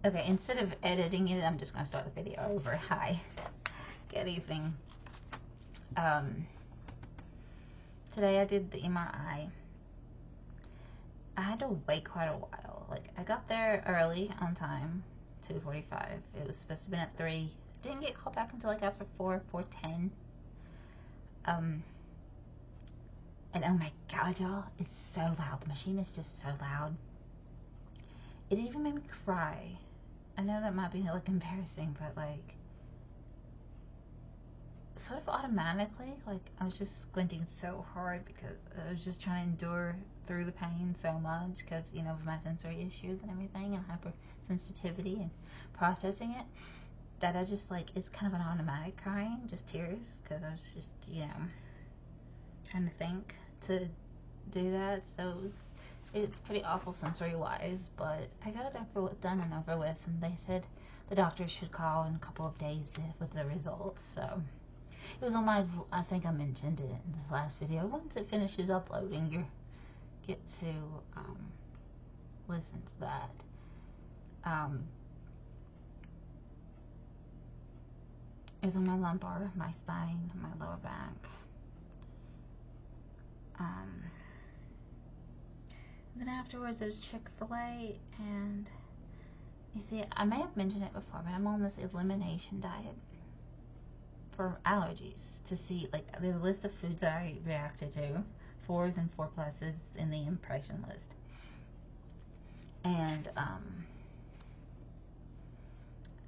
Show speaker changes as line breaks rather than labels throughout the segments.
Okay, instead of editing it, I'm just going to start the video over. Hi. Good evening. Today I did the MRI. I had to wait quite a while. Like, I got there early on time, 2:45. It was supposed to have been at 3. Didn't get called back until like after 4:10. And oh my god, y'all, it's so loud. The machine is just so loud. It even made me cry. I know that might be like embarrassing, but like sort of automatically, like I was just squinting so hard because I was just trying to endure through the pain so much because, you know, of my sensory issues and everything and hypersensitivity and processing it, that I just like, it's kind of an automatic crying, just tears, because I was just, you know, trying to think to do that. So it's pretty awful sensory wise, but I got it done and over with, and they said the doctor should call in a couple of days with the results. So it was on my, I think I mentioned it in this last video. Once it finishes uploading, you get to listen to that. It was on my lumbar, my spine, my lower back. Then afterwards there's Chick-fil-A, and you see, I may have mentioned it before, but I'm on this elimination diet for allergies, to see, like, there's a list of foods that I reacted to, 4s and 4 pluses in the impression list, and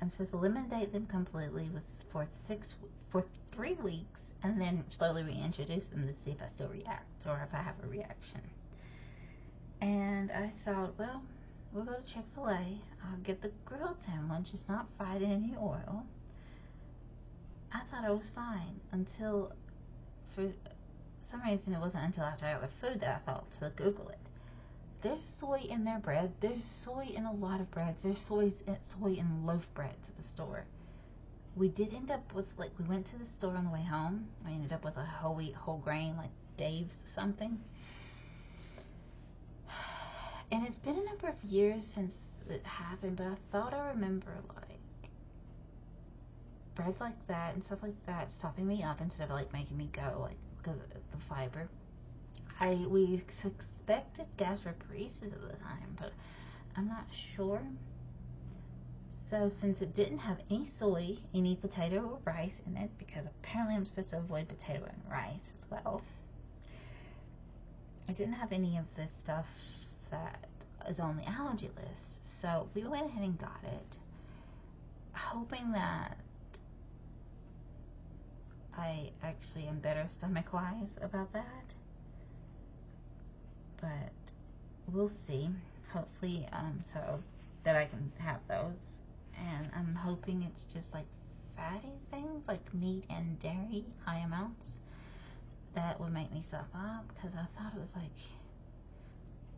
I'm supposed to eliminate them completely for 3 weeks, and then slowly reintroduce them to see if I still react or if I have a reaction. And I thought, well, we'll go to Chick-fil-A. I'll get the grilled sandwich. It's not fried in any oil. I thought I was fine until, for some reason, it wasn't until after I got the food that I thought to Google it. There's soy in their bread. There's soy in a lot of breads. There's soy in loaf breads at the store. We did end up with, like, we went to the store on the way home. We ended up with a whole wheat, whole grain, like Dave's something. And it's been a number of years since it happened, but I thought I remember, like, breads like that and stuff like that stopping me up instead of, like, making me go, like, because of the fiber. We suspected gastroparesis at the time, but I'm not sure. So since it didn't have any soy, any potato or rice in it, because apparently I'm supposed to avoid potato and rice as well, it didn't have any of this stuff that is on the allergy list. So we went ahead and got it, hoping that I actually am better stomach-wise about that. But we'll see. Hopefully, so that I can have those. And I'm hoping it's just like fatty things, like meat and dairy, high amounts, that would make me stop up, because I thought it was like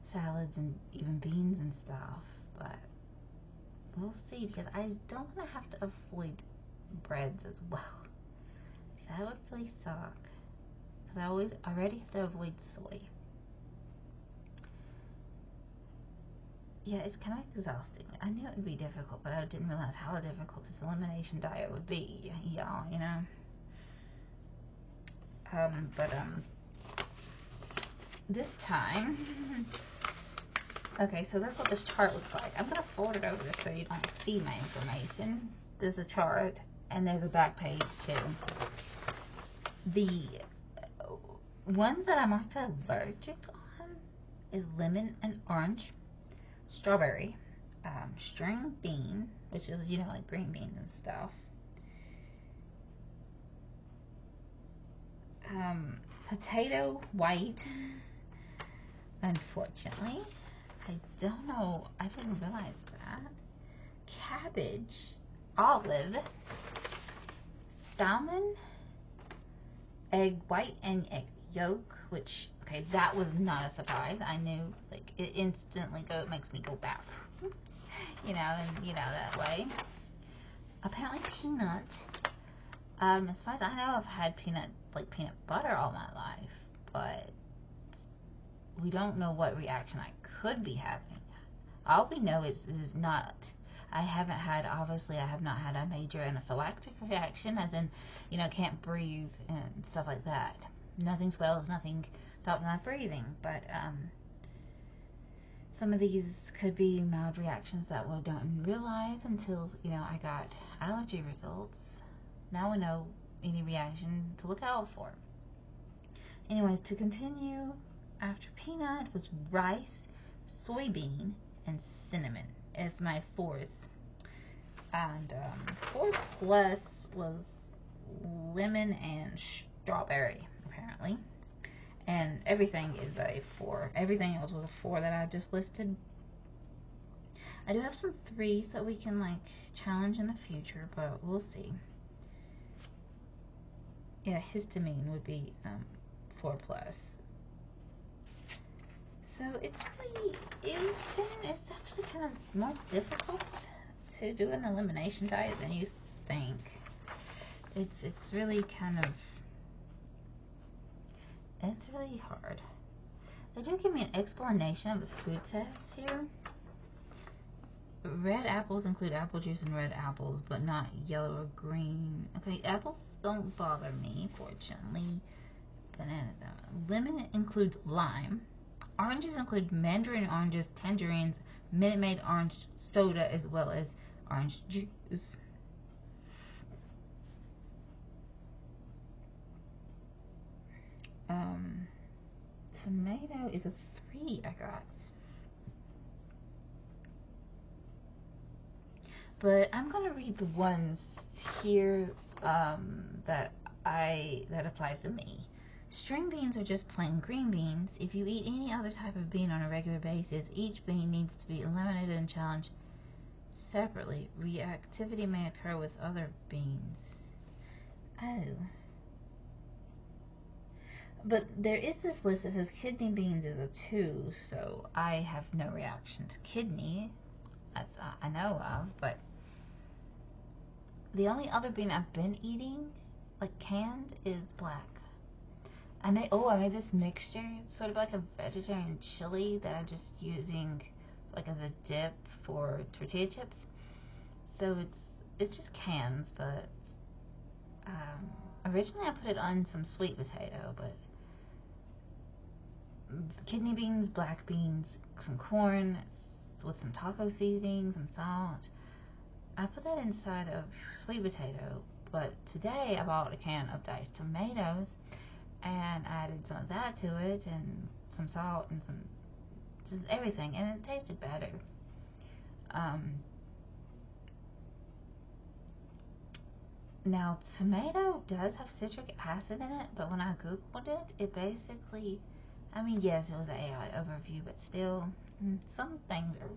salads and even beans and stuff, but we'll see, because I don't want to have to avoid breads as well. That would really suck, because I already have to avoid soy. Yeah, it's kind of exhausting. I knew it would be difficult, but I didn't realize how difficult this elimination diet would be, y'all, you know? This time, okay, so that's what this chart looks like. I'm going to fold it over so you don't see my information. There's a chart, and there's a back page, too. The ones that I'm marked allergic on is lemon and orange, strawberry, string bean, which is, you know, like green beans and stuff, potato white, unfortunately. I don't know, I didn't realize that. Cabbage, olive, salmon, egg white and egg yolk, which, okay, that was not a surprise. I knew, like, it instantly makes me go back, you know, and, you know, that way. Apparently peanut. As far as I know, I've had peanut butter all my life, but we don't know what reaction I could be having. All we know is not, I have not had a major anaphylactic reaction, as in, can't breathe and stuff like that. Nothing swells, nothing stops my breathing, but some of these could be mild reactions that we don't realize until, I got allergy results. Now we know any reaction to look out for. Anyways, to continue, after peanut was rice, soybean, and cinnamon as my fourth. And 4+ was lemon and strawberry, apparently. And everything is a 4. Everything else was a 4 that I just listed. I do have some 3s that we can challenge in the future, but we'll see. Yeah, histamine would be 4+. So it's actually kind of more difficult to do an elimination diet than you think. It's really really hard. They do give me an explanation of the food test here. Red apples include apple juice and red apples, but not yellow or green. Okay, apples don't bother me, fortunately. Bananas don't. Lemon includes lime. Oranges include mandarin oranges, tangerines, Minute Maid orange soda, as well as orange juice. Tomato is a 3 I got. But I'm gonna read the ones here that applies to me. String beans are just plain green beans. If you eat any other type of bean on a regular basis, each bean needs to be eliminated and challenged separately. Reactivity may occur with other beans. Oh. But there is this list that says kidney beans is a 2, so I have no reaction to kidney. That's I know of, but the only other bean I've been eating, canned, is black. I made this mixture. It's sort of like a vegetarian chili that I'm just using as a dip for tortilla chips. So it's just cans, but originally I put it on some sweet potato, but kidney beans, black beans, some corn with some taco seasoning, some salt. I put that inside of sweet potato, but today I bought a can of diced tomatoes and added some of that to it and some salt and some just everything, and it tasted better. Now, tomato does have citric acid in it, but when I googled it, it basically, yes, it was an AI overview, but still, some things are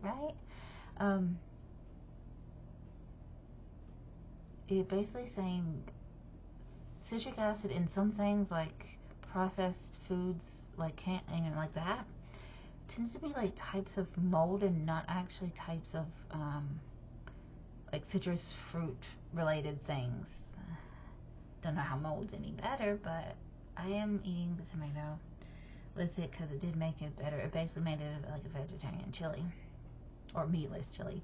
right? It basically saying citric acid in some things like processed foods, like that, tends to be types of mold and not actually types of citrus fruit related things. Don't know how mold's any better, but I am eating the tomato with it because it did make it better. It basically made it like a vegetarian chili or meatless chili.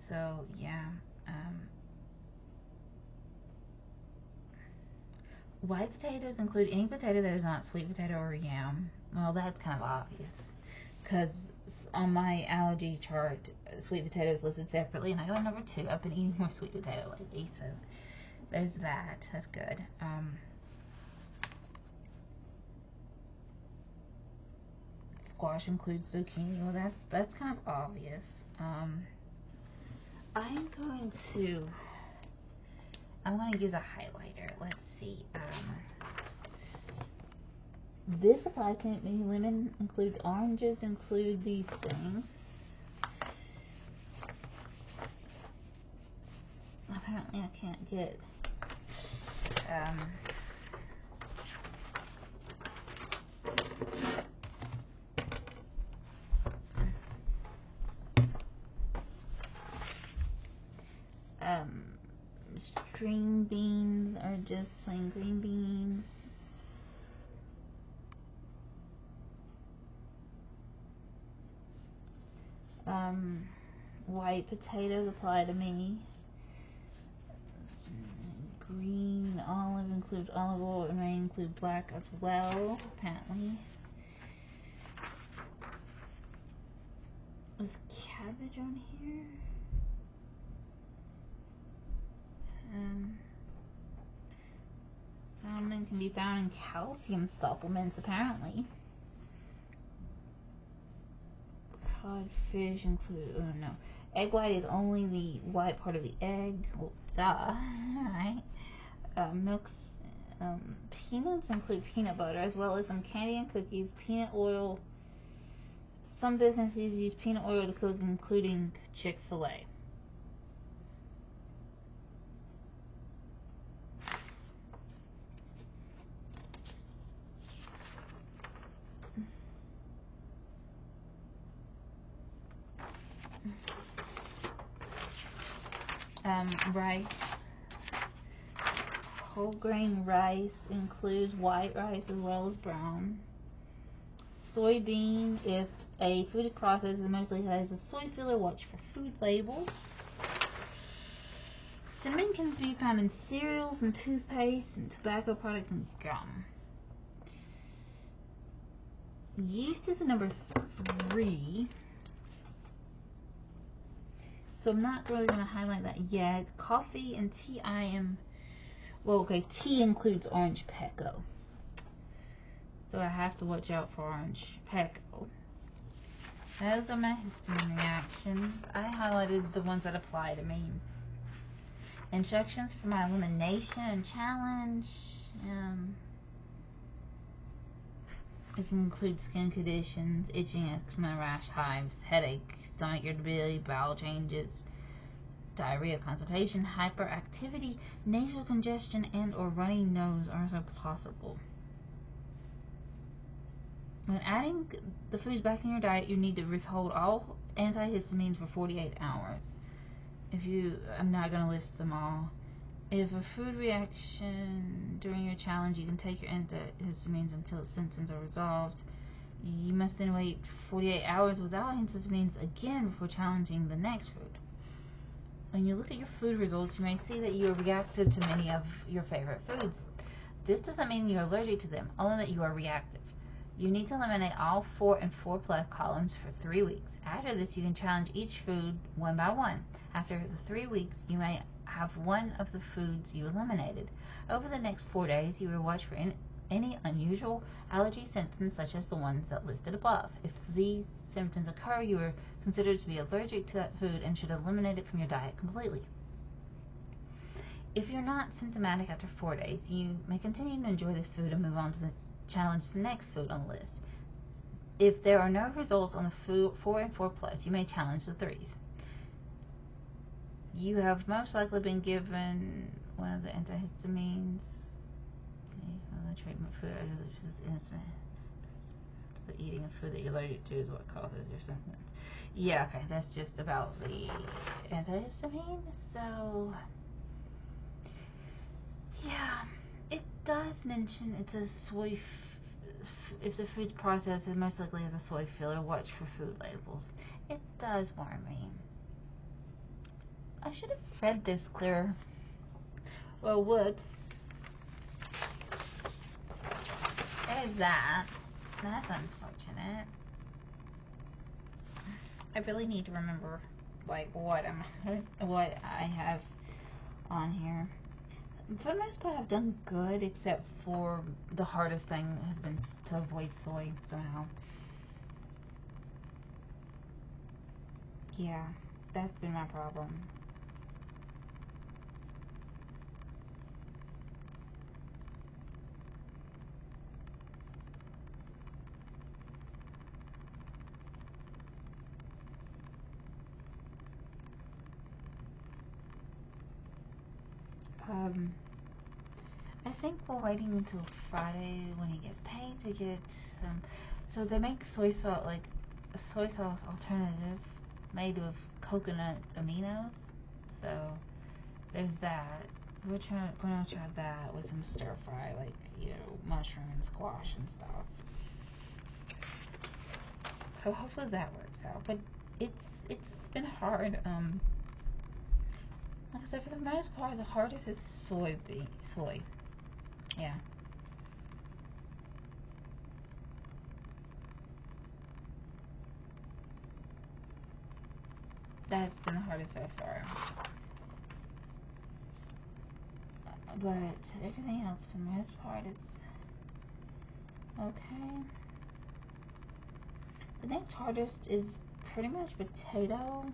So yeah. White potatoes include any potato that is not sweet potato or yam. Well, that's kind of obvious because on my allergy chart, sweet potato is listed separately, and I got number 2. I've been eating more sweet potato lately, so there's that. That's good. Squash includes zucchini. Well, that's kind of obvious. I'm going to use a highlighter. Let's see. This applies to me. Lemon includes oranges, include these things. Apparently I can't get string beans are just plain green beans. White potatoes apply to me. Green olive includes olive oil and may include black as well, apparently. Is cabbage on here? Salmon can be found in calcium supplements, apparently. Codfish include, oh no. Egg white is only the white part of the egg. Well, duh, right? Milks, peanuts include peanut butter as well as some candy and cookies, peanut oil. Some businesses use peanut oil to cook, including Chick-fil-A. Rice. Whole grain rice includes white rice as well as brown. Soybean, if a food is processed, it mostly has a soy filler. Watch for food labels. Cinnamon can be found in cereals and toothpaste and tobacco products and gum. Yeast is the number 3. So I'm not really going to highlight that yet. Coffee and tea tea includes orange pekoe. So I have to watch out for orange pekoe. Those are my histamine reactions. I highlighted the ones that apply to me. Instructions for my elimination challenge. It can include skin conditions, itching, eczema, rash, hives, headache, stomach irritability, bowel changes, diarrhea, constipation, hyperactivity, nasal congestion, and or runny nose are also possible. When adding the foods back in your diet, you need to withhold all antihistamines for 48 hours. I'm not going to list them all. If a food reaction during your challenge, you can take your antihistamines until symptoms are resolved. You must then wait 48 hours without antihistamines again before challenging the next food. When you look at your food results, you may see that you are reactive to many of your favorite foods. This doesn't mean you're allergic to them, only that you are reactive. You need to eliminate all 4 and 4 plus columns for 3 weeks. After this, you can challenge each food one by one. After the 3 weeks, you may have one of the foods you eliminated. Over the next 4 days, you will watch for any unusual allergy symptoms such as the ones that listed above. If these symptoms occur, you are considered to be allergic to that food and should eliminate it from your diet completely. If you're not symptomatic after 4 days, you may continue to enjoy this food and move on to challenge the next food on the list. If there are no results on the 4 and 4 plus, you may challenge the 3s. You have most likely been given one of the antihistamines. The treatment food the eating of food that you're allergic to is what causes your symptoms. Yeah, okay, that's just about the antihistamine. So, yeah, it does mention it's a soy. If the food's processed, it most likely has a soy filler. Watch for food labels. It does warn me. I should have read this clearer. Well, whoops. There's that. That's unfortunate. I really need to remember, like, what I have on here. For the most part, I've done good, except for the hardest thing has been to avoid soy somehow. Yeah, that's been my problem. I think we're waiting until Friday when he gets paid to get so they make soy sauce, like a soy sauce alternative made of coconut aminos. So there's that. We're gonna try that with some stir fry, like, mushroom and squash and stuff. So hopefully that works out. But it's been hard. Like I said, for the most part, the hardest is soy. Yeah. That's been the hardest so far. But everything else, for the most part, is okay. The next hardest is pretty much potato.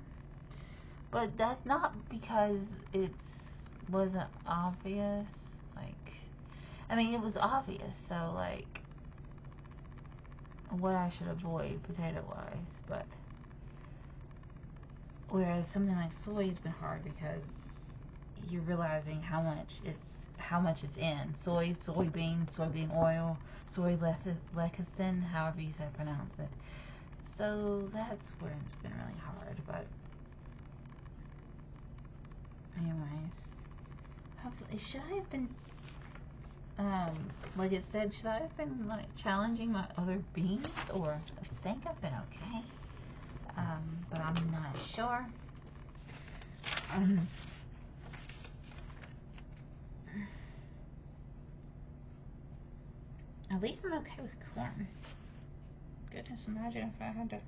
But that's not because it wasn't obvious. Like, I mean, it was obvious. So, like, what I should avoid potato-wise. But whereas something like soy has been hard because you're realizing how much it's in soybean oil, soy lecithin, however you say pronounce it. So that's where it's been really hard. But anyways, hopefully, should I have been like it said, should I have been like challenging my other beans, or I think I've been okay. But I'm not sure. At least I'm okay with corn. Goodness, imagine if I had to.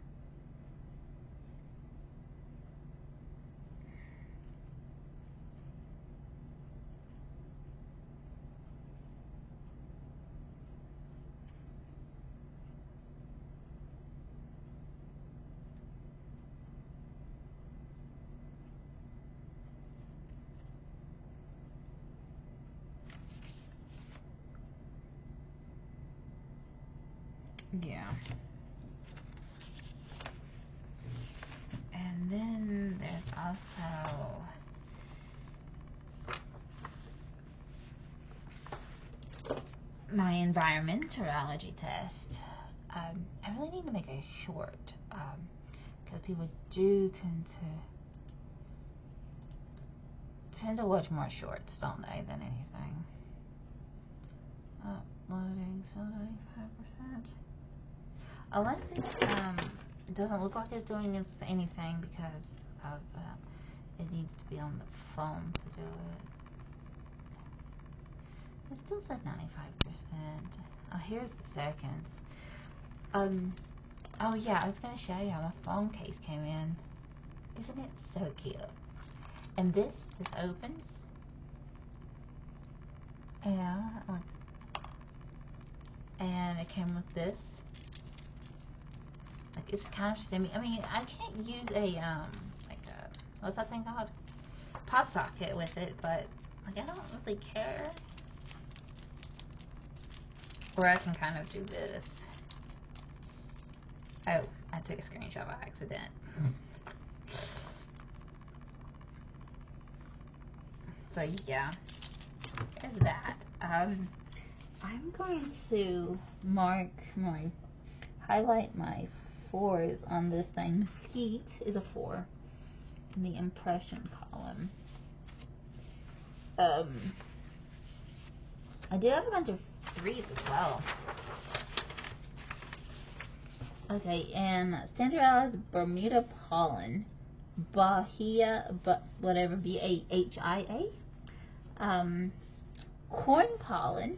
Yeah. And then there's also my environmental allergy test. I really need to make a short, because people do tend to watch more shorts, don't they, than anything. Uploading 75%. Unless it doesn't look like it's doing anything because of it needs to be on the phone to do it. It still says 95%. Oh, here's the seconds. Oh yeah, I was gonna show you how my phone case came in. Isn't it so cute? And this opens. Yeah, and it came with this. Like, it's kind of I mean, I can't use a like a, what's that thing called? Pop socket with it, but like, I don't really care. Or I can kind of do this. Oh, I took a screenshot by accident. So yeah, there's that. I'm going to highlight my 4s on this thing. Mesquite is a 4 in the impression column. I do have a bunch of 3s as well. Okay, and standardized Bermuda pollen, Bahia, whatever, Bahia. Corn pollen,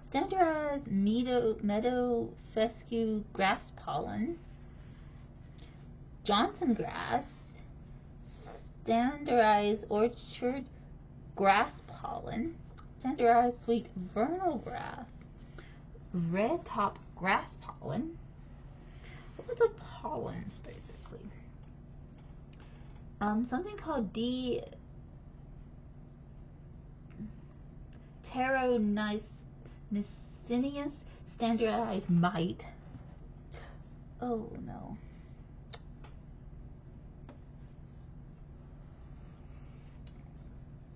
standardized meadow fescue grass pollen, Johnson grass, standardized orchard grass pollen, standardized sweet vernal grass, red top grass pollen. What are the pollens, basically? Something called Pteronicineus standardized mite. Oh no.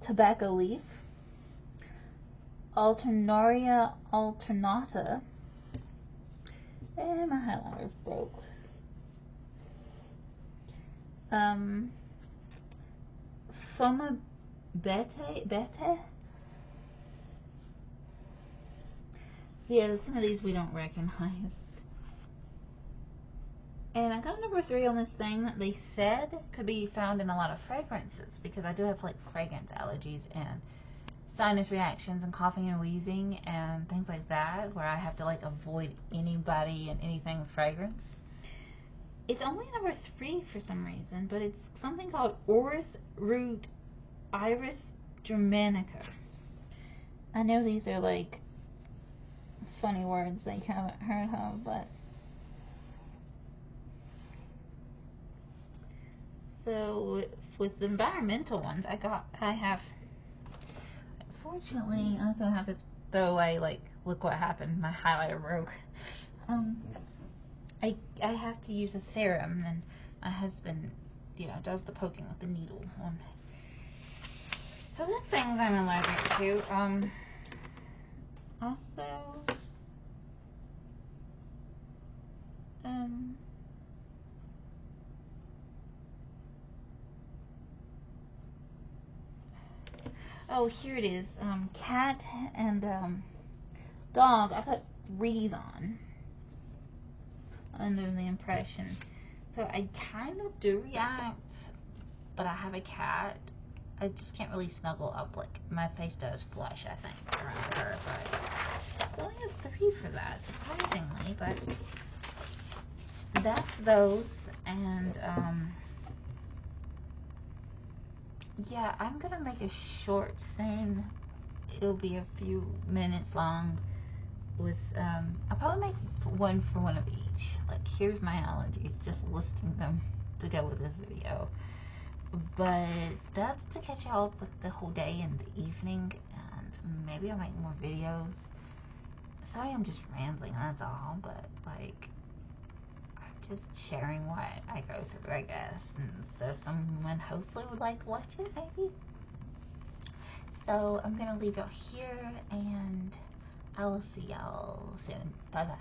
Tobacco leaf, Alternaria alternata, and my highlighter broke. Foma bete. Yeah, some of these we don't recognize. And I got number 3 on this thing that they said could be found in a lot of fragrances, because I do have like fragrance allergies and sinus reactions and coughing and wheezing and things like that, where I have to like avoid anybody and anything with fragrance. It's only number 3 for some reason, but it's something called Orris Root Iris Germanica. I know these are like funny words that you haven't heard of, but so with the environmental ones, unfortunately, I also have to throw away, like, look what happened, my highlighter broke. I have to use a serum, and my husband, does the poking with the needle on me. So the things I'm allergic to, also, oh, here it is, cat and, dog. I put 3s on under the impression. So I kind of do react, but I have a cat. I just can't really snuggle up. Like, my face does flush, I think, around her, but I only have 3 for that, surprisingly, but that's those, and, yeah, I'm gonna make a short soon. It'll be a few minutes long with, I'll probably make one for one of each. Like, here's my allergies, just listing them to go with this video. But that's to catch y'all up with the whole day and the evening, and maybe I'll make more videos. Sorry, I'm just rambling, that's all, but, like, I'm just sharing what I go through, I guess, and so someone hopefully would like to watch it, maybe. So I'm gonna leave y'all here, and I will see y'all soon. Bye bye.